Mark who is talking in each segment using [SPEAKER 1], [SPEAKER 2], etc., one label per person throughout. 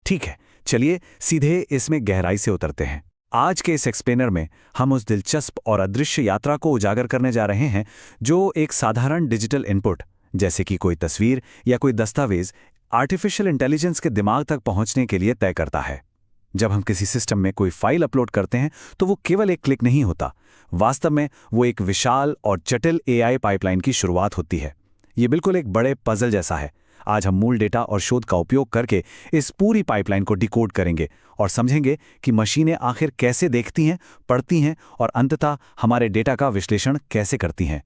[SPEAKER 1] ठीक है, चलिए सीधे इसमें गहराई से उतरते हैं। आज के इस एक्सप्लेनर में हम उस दिलचस्प और अदृश्य यात्रा को उजागर करने जा रहे हैं जो एक साधारण डिजिटल इनपुट जैसे कि कोई तस्वीर या कोई दस्तावेज आर्टिफिशियल इंटेलिजेंस के दिमाग तक पहुंचने के लिए तय करता है। जब हम किसी सिस्टम में कोई फाइल अपलोड करते हैं तो वो केवल एक क्लिक नहीं होता, वास्तव में वो एक विशाल और जटिल एआई पाइपलाइन की शुरुआत होती है। ये बिल्कुल एक बड़े पजल जैसा है। आज हम मूल डेटा और शोध का उपयोग करके इस पूरी पाइपलाइन को डिकोड करेंगे और समझेंगे कि मशीनें आखिर कैसे देखती हैं, पढ़ती हैं और अंततः हमारे डेटा का विश्लेषण कैसे करती हैं।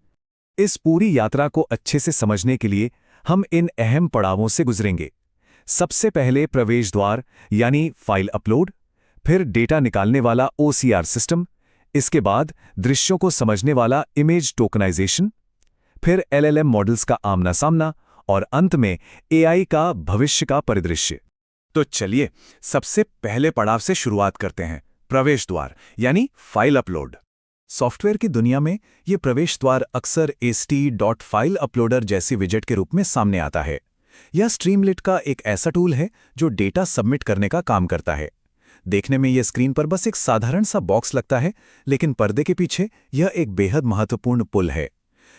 [SPEAKER 2] इस पूरी यात्रा को अच्छे से समझने के लिए हम इन अहम पड़ावों से गुजरेंगे। सबसे पहले प्रवेश द्वार यानी फाइल अपलोड, फिर डेटा निकालने वाला ओसीआर सिस्टम, इसके बाद दृश्यों को समझने वाला इमेज टोकनाइजेशन, फिर एलएलएम मॉडल्स का आमना सामना और अंत में एआई का भविष्य का परिदृश्य।
[SPEAKER 1] तो चलिए सबसे पहले पड़ाव से शुरुआत करते हैं, प्रवेश द्वार यानी फाइल अपलोड।
[SPEAKER 2] सॉफ्टवेयर की दुनिया में ये प्रवेश द्वार अक्सर st.file अपलोडर जैसी विजेट के रूप में सामने आता है। यह स्ट्रीमलीट का एक ऐसा टूल है जो डेटा सबमिट करने का काम करता है। देखने में यह स्क्रीन पर बस एक साधारण सा बॉक्स लगता है, लेकिन पर्दे के पीछे यह एक बेहद महत्वपूर्ण पुल है।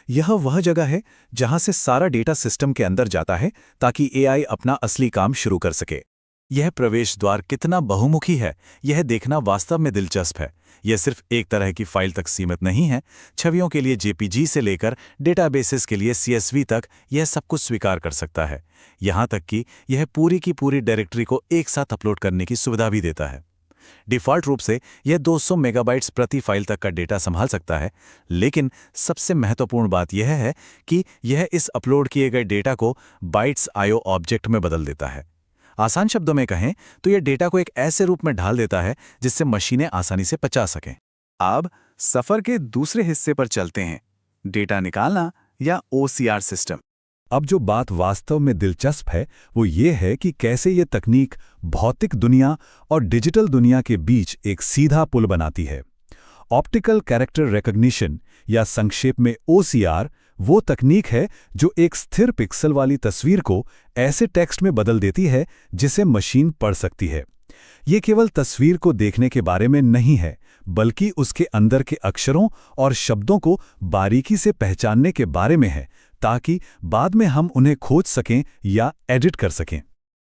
[SPEAKER 2] यह वह जगह है जहां से सारा डेटा सिस्टम के अंदर जाता है ताकि एआई अपना असली काम शुरू कर सके।
[SPEAKER 1] यह प्रवेश द्वार कितना बहुमुखी है, यह देखना वास्तव में दिलचस्प है। यह सिर्फ एक तरह की फाइल तक सीमित नहीं है। छवियों के लिए जेपीजी से लेकर डेटाबेसेस के लिए सीएसवी तक यह सब कुछ स्वीकार कर सकता है। यहाँ तक कि यह पूरी की पूरी डायरेक्टरी को एक साथ अपलोड करने की सुविधा भी देता है। डिफ़ॉल्ट रूप से यह 200 मेगाबाइट्स प्रति फाइल तक का डेटा संभाल सकता है, लेकिन सबसे महत्वपूर्ण बात यह है कि यह इस अपलोड किए गए डेटा को बाइट्स आईओ ऑब्जेक्ट में बदल देता है। आसान शब्दों में कहें तो यह डेटा को एक ऐसे रूप में ढाल देता है जिससे मशीनें आसानी से पचा सकें। अब सफर के दूसरे हिस्से पर चलते हैं, डेटा निकालना या ओसीआर सिस्टम।
[SPEAKER 2] अब जो बात वास्तव में दिलचस्प है वो ये है कि कैसे ये तकनीक भौतिक दुनिया और डिजिटल दुनिया के बीच एक सीधा पुल बनाती है। ऑप्टिकल कैरेक्टर रिकॉग्निशन या संक्षेप में ओसीआर वो तकनीक है जो एक स्थिर पिक्सल वाली तस्वीर को ऐसे टेक्स्ट में बदल देती है जिसे मशीन पढ़ सकती है। ये केवल तस्वीर को देखने के बारे में नहीं है, बल्कि उसके अंदर के अक्षरों और शब्दों को बारीकी से पहचानने के बारे में है, ताकि बाद में हम उन्हें खोज सकें या एडिट कर सकें।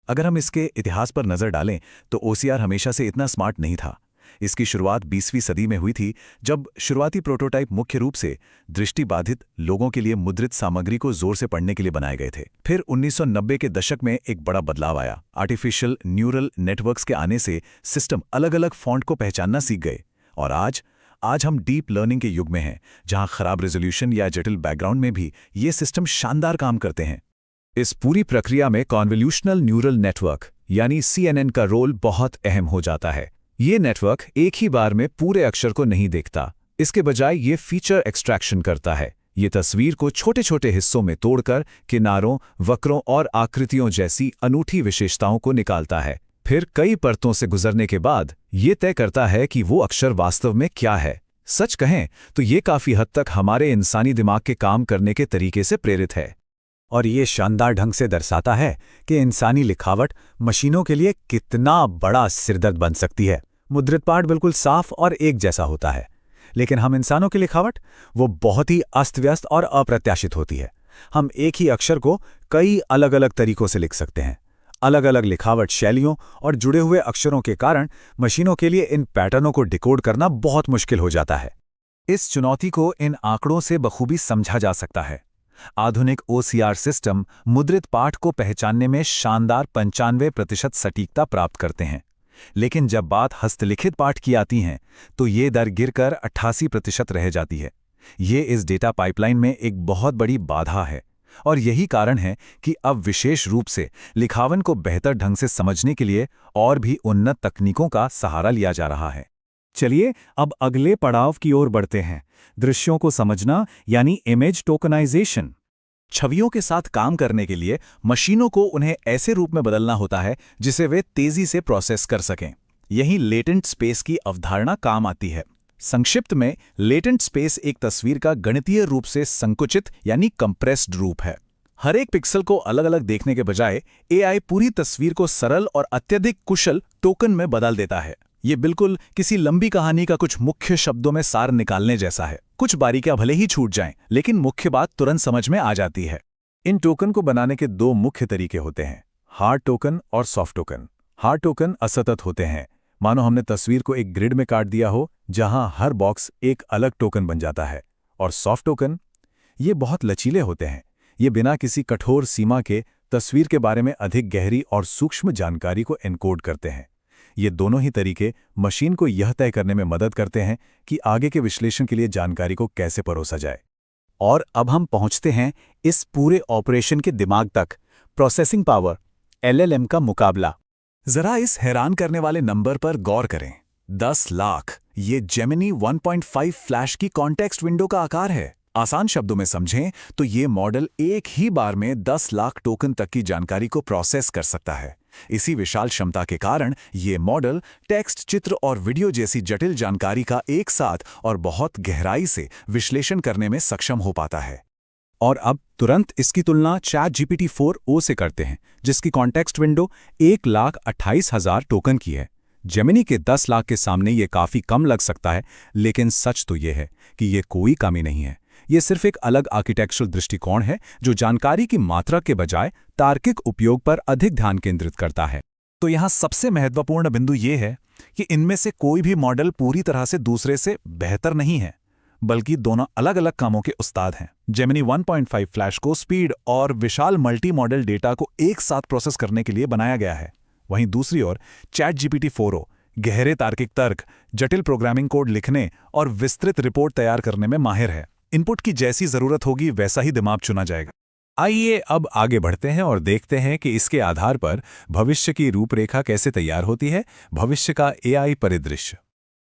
[SPEAKER 1] अगर हम इसके इतिहास पर नज़र डालें तो ओसीआर हमेशा से इतना स्मार्ट नहीं था। इसकी शुरुआत 20वीं सदी में हुई थी, जब शुरुआती प्रोटोटाइप मुख्य रूप से दृष्टिबाधित लोगों के लिए मुद्रित सामग्री को जोर से पढ़ने के लिए बनाए गए थे। फिर 1990 के दशक में एक बड़ा बदलाव आया। आर्टिफिशियल न्यूरल नेटवर्क्स के आने से सिस्टम अलग अलग फॉन्ट को पहचानना सीख गए और आज हम डीप लर्निंग के युग में हैं, जहां खराब रेजोल्यूशन या जटिल बैकग्राउंड में भी ये सिस्टम शानदार काम करते हैं।
[SPEAKER 2] इस पूरी प्रक्रिया में कॉन्वोल्यूशनल न्यूरल नेटवर्क यानी CNN का रोल बहुत अहम हो जाता है। ये नेटवर्क एक ही बार में पूरे अक्षर को नहीं देखता, इसके बजाय ये फीचर एक्सट्रैक्शन करता है। ये तस्वीर को छोटे छोटे हिस्सों में तोड़कर किनारों, वक्रों और आकृतियों जैसी अनूठी विशेषताओं को निकालता है। फिर कई परतों से गुजरने के बाद ये तय करता है कि वो अक्षर वास्तव में क्या है। सच कहें तो ये काफी हद तक हमारे इंसानी दिमाग के काम करने के तरीके से प्रेरित है। और ये शानदार ढंग से दर्शाता है कि इंसानी लिखावट मशीनों के लिए कितना बड़ा सिरदर्द बन सकती है। मुद्रित पाठ बिल्कुल साफ और एक जैसा होता है, लेकिन हम इंसानों की लिखावट वो बहुत ही अस्त व्यस्त और अप्रत्याशित होती है। हम एक ही अक्षर को कई अलग अलग तरीकों से लिख सकते हैं। अलग अलग लिखावट शैलियों और जुड़े हुए अक्षरों के कारण मशीनों के लिए इन पैटर्नों को डिकोड करना बहुत मुश्किल हो जाता है। इस चुनौती को इन आंकड़ों से बखूबी समझा जा सकता है। आधुनिक ओसीआर सिस्टम मुद्रित पाठ को पहचानने में शानदार 95% सटीकता प्राप्त करते हैं, लेकिन जब बात हस्तलिखित पाठ की आती है तो ये दर गिरकर 88% रह जाती है। ये इस डेटा पाइपलाइन में एक बहुत बड़ी बाधा है और यही कारण है कि अब विशेष रूप से लिखावन को बेहतर ढंग से समझने के लिए और भी उन्नत तकनीकों का सहारा लिया जा रहा है। चलिए अब अगले पड़ाव की ओर बढ़ते हैं, दृश्यों को समझना यानी इमेज टोकनाइजेशन। छवियों के साथ काम करने के लिए मशीनों को उन्हें ऐसे रूप में बदलना होता है जिसे वे तेजी से प्रोसेस कर सकें। यही लेटेंट स्पेस की अवधारणा काम आती है। संक्षिप्त में लेटेंट स्पेस एक तस्वीर का गणितीय रूप से संकुचित यानी कंप्रेस्ड रूप है।
[SPEAKER 1] हर एक पिक्सल को अलग अलग देखने के बजाय एआई पूरी तस्वीर को सरल और अत्यधिक कुशल टोकन में बदल देता है। ये बिल्कुल किसी लंबी कहानी का कुछ मुख्य शब्दों में सार निकालने जैसा है। कुछ बारीकियां भले ही छूट जाएं, लेकिन मुख्य बात तुरंत समझ में आ जाती है। इन टोकन को बनाने के दो मुख्य तरीके होते हैं, हार्ड टोकन और सॉफ्ट टोकन। हार्ड टोकन असतत होते हैं, मानो हमने तस्वीर को एक ग्रिड में काट दिया हो, जहां हर बॉक्स एक अलग टोकन बन जाता है। और सॉफ्ट टोकन, ये बहुत लचीले होते हैं। ये बिना किसी कठोर सीमा के तस्वीर के बारे में अधिक गहरी और सूक्ष्म जानकारी को एनकोड करते हैं। ये दोनों ही तरीके मशीन को यह तय करने में मदद करते हैं कि आगे के विश्लेषण के लिए जानकारी को कैसे परोसा जाए। और अब हम पहुंचते हैं इस पूरे ऑपरेशन के दिमाग तक, प्रोसेसिंग पावर, एलएलएम का मुकाबला। जरा इस हैरान करने वाले नंबर पर गौर करें, 10 लाख। ये जेमिनी 1.5 फ्लैश की कॉन्टेक्स्ट विंडो का आकार है। आसान शब्दों में समझें तो ये मॉडल एक ही बार में 10 लाख टोकन तक की जानकारी को प्रोसेस कर सकता है। इसी विशाल क्षमता के कारण ये मॉडल टेक्स्ट, चित्र और वीडियो जैसी जटिल जानकारी का एक साथ और बहुत गहराई से विश्लेषण करने में सक्षम हो पाता है। और अब तुरंत इसकी तुलना ChatGPT-4o से करते हैं, जिसकी कॉन्टेक्स्ट विंडो 1,28,000 टोकन की है। जेमिनी के 10 लाख के सामने ये काफ़ी कम लग सकता है, लेकिन सच तो ये है कि ये कोई कमी नहीं है। ये सिर्फ एक अलग आर्किटेक्चरल दृष्टिकोण है जो जानकारी की मात्रा के बजाय तार्किक उपयोग पर अधिक ध्यान केंद्रित करता है। तो यहाँ सबसे महत्वपूर्ण बिंदु ये है कि इनमें से कोई भी मॉडल पूरी तरह से दूसरे से बेहतर नहीं है, बल्कि दोनों अलग अलग कामों के उस्ताद हैं। जेमिनी 1.5 फ्लैश को स्पीड और विशाल मल्टी मॉडल डेटा को एक साथ प्रोसेस करने के लिए बनाया गया है। वहीं दूसरी ओर ChatGPT-4o गहरे तार्किक तर्क, जटिल प्रोग्रामिंग कोड लिखने और विस्तृत रिपोर्ट तैयार करने में माहिर है। इनपुट की जैसी जरूरत होगी वैसा ही दिमाग चुना जाएगा। आइए अब आगे बढ़ते हैं और देखते हैं कि इसके आधार पर भविष्य की रूपरेखा कैसे तैयार होती है, भविष्य का एआई परिदृश्य।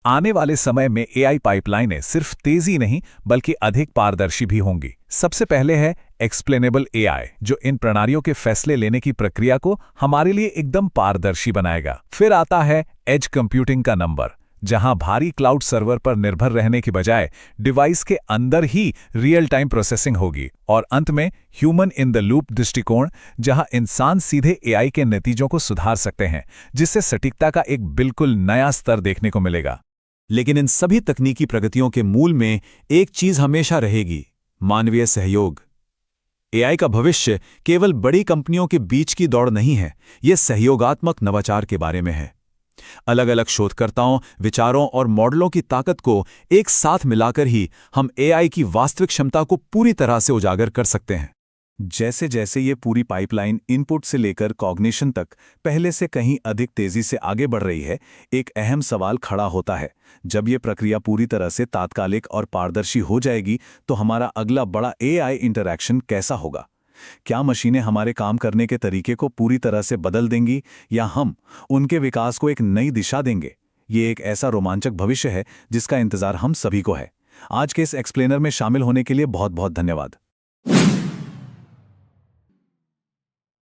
[SPEAKER 1] आने वाले समय में एआई पाइपलाइनें सिर्फ तेजी नहीं बल्कि अधिक पारदर्शी भी होंगी। सबसे पहले है एक्सप्लेनेबल एआई, जो इन प्रणालियों के फैसले लेने की प्रक्रिया को हमारे लिए एकदम पारदर्शी बनाएगा। फिर आता है एज कंप्यूटिंग का नंबर, जहां भारी क्लाउड सर्वर पर निर्भर रहने की बजाय डिवाइस के अंदर ही रियल टाइम प्रोसेसिंग होगी। और अंत में ह्यूमन इन द लूप दृष्टिकोण, जहां इंसान सीधे एआई के नतीजों को सुधार सकते हैं, जिससे सटीकता का एक बिल्कुल नया स्तर देखने को मिलेगा। लेकिन इन सभी तकनीकी प्रगतियों के मूल में एक चीज हमेशा रहेगी, मानवीय सहयोग। एआई का भविष्य केवल बड़ी कंपनियों के बीच की दौड़ नहीं है, यह सहयोगात्मक नवाचार के बारे में है। अलग अलग शोधकर्ताओं, विचारों और मॉडलों की ताकत को एक साथ मिलाकर ही हम एआई की वास्तविक क्षमता को पूरी तरह से उजागर कर सकते हैं। जैसे जैसे ये पूरी पाइपलाइन इनपुट से लेकर कॉग्निशन तक पहले से कहीं अधिक तेजी से आगे बढ़ रही है, एक अहम सवाल खड़ा होता है। जब ये प्रक्रिया पूरी तरह से तात्कालिक और पारदर्शी हो जाएगी, तो हमारा अगला बड़ा एआई इंटरैक्शन कैसा होगा? क्या मशीनें हमारे काम करने के तरीके को पूरी तरह से बदल देंगी, या हम उनके विकास को एक नई दिशा देंगे? ये एक ऐसा रोमांचक भविष्य है जिसका इंतजार हम सभी को है। आज के इस एक्सप्लेनर में शामिल होने के लिए बहुत बहुत धन्यवाद।